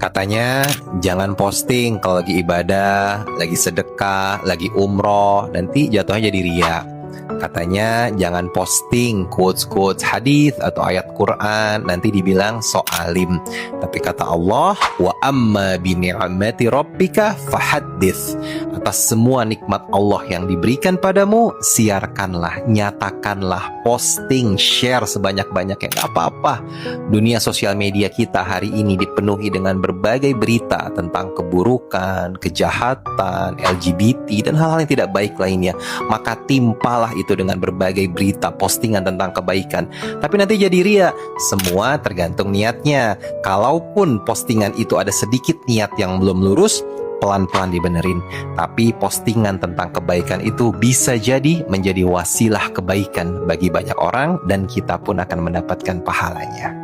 Katanya jangan posting kalau lagi ibadah, lagi sedekah, lagi umroh, nanti jatuhnya jadi ria. Katanya jangan posting quotes-quotes hadis atau ayat Quran, nanti dibilang sok alim. Tapi kata Allah, wa amma bi ni'mati rabbika fahaddits. Atas semua nikmat Allah yang diberikan padamu, siarkanlah, nyatakanlah, posting, share sebanyak-banyaknya, nggak apa-apa. Dunia sosial media kita hari ini dipenuhi dengan berbagai berita tentang keburukan, kejahatan, LGBT, dan hal-hal yang tidak baik lainnya. Maka timpalah itu dengan berbagai berita, postingan tentang kebaikan. Tapi nanti jadi ria. Semua tergantung niatnya. Kalaupun postingan itu ada sedikit niat yang belum lurus, pelan-pelan dibenerin. Tapi postingan tentang kebaikan itu bisa jadi menjadi wasilah kebaikan bagi banyak orang, dan kita pun akan mendapatkan pahalanya.